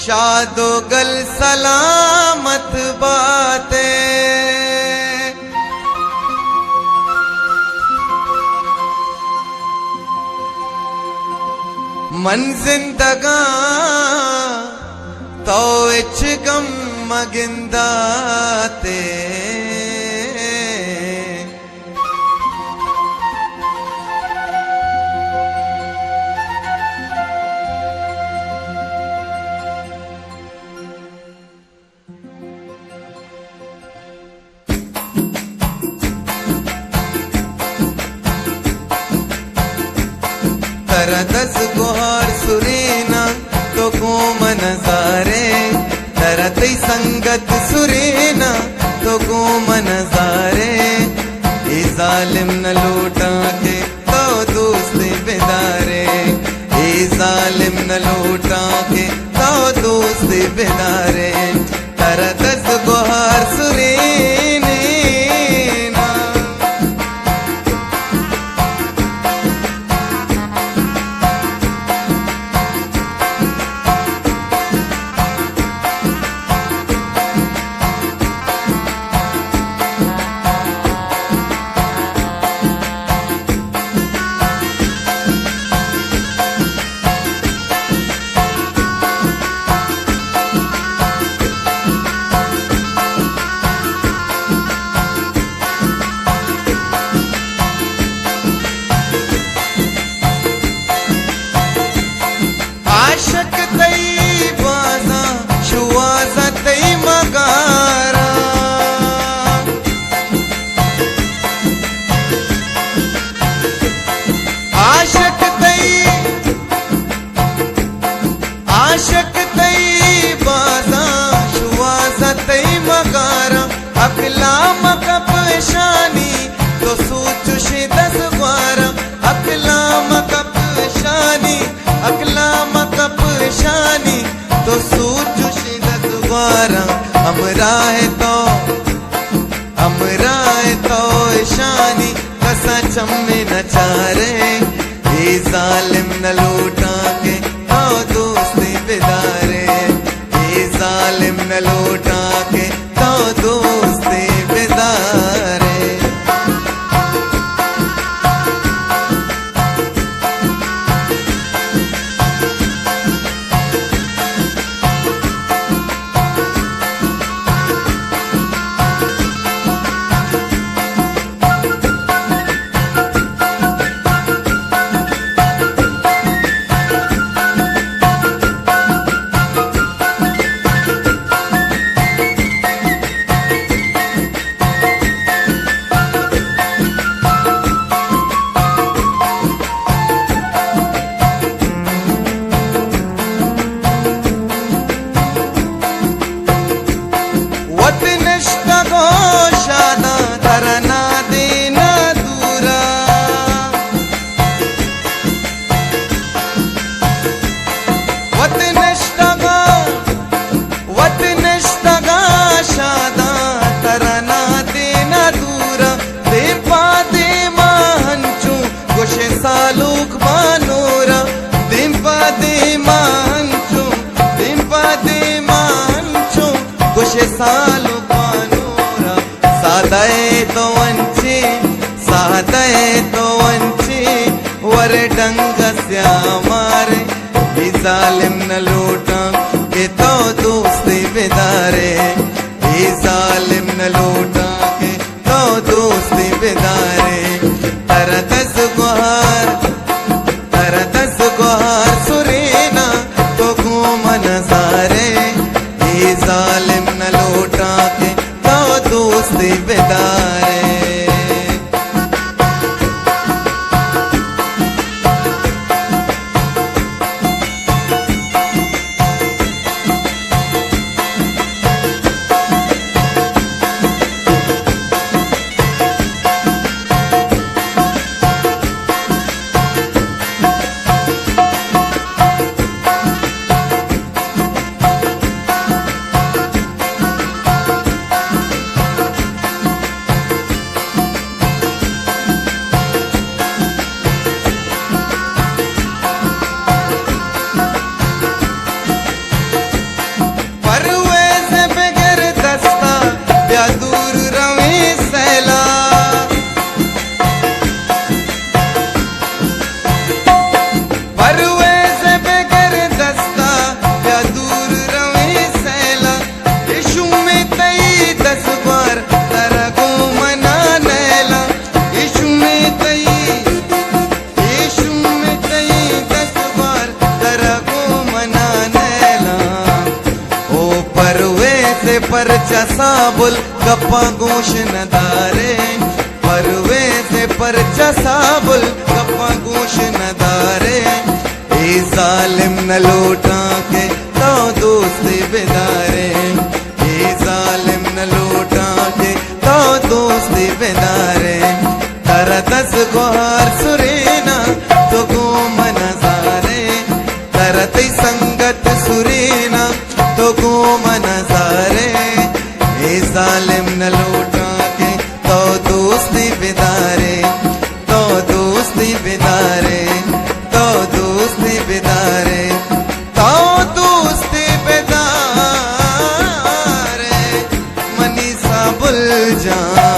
शादो गल सलामत बातें मन जिंदगा तो इच गम मगिंदाते दस गुहार सुरीना तो घूम नजारे तरती संगत सुरीना तो घूम नजारे ए जालिम न लूटा के तो दोस्ती बिदारे ए जालिम न लूटा के तो दोस्ती बिदारे दस गुहार सुरीना आशक तई बाजा शुआजा तई मगारा आशक तई बाजा शुआजा तई मगारा अकला मकपशानी तो सूचुशी दस ग्वारा अकला मकपशानी अकला मकपशानी तो सूचुशी दस ग्वारा हमरा है तो ईशानी कसा चम्मे नचारे ए जालिम न लूटा के तो दोस्ती बिदारे ए जालिम न लूटा के तो दोस्ती बिदारे सालूक बानूरा दिंपा दे मांचू कुशे सालूक बानूरा सादाए तो वंची वर डंग श्यामारे ए जालिम न लूटा के तो दोस्ती बिदारे ए जालिम न लूटा के तो दोस्ती बिदारे दस गुहार सुरीना तो घूम नजारे ए जालिम न लूटा के तो दोस्ती बिदारे साबुल गप्पा गोश नदारे परवेज पर साबुल गप्पा गोश नदारे ए जालिम न लौटा के तो दोस्ती बेदारे ए जालिम न लौटा के तो दोस्ती बेदारे तारा दस गुहार सुरेना तो घूम नजारे तरती संगत सुरेना तो घूम नजारे ए जालिम न लौटा के तो दोस्ती बेदारे तो दोस्ती बेदारे तो दोस्ती बेदारे तो दोस्ती बेदारे मनी साबुल जान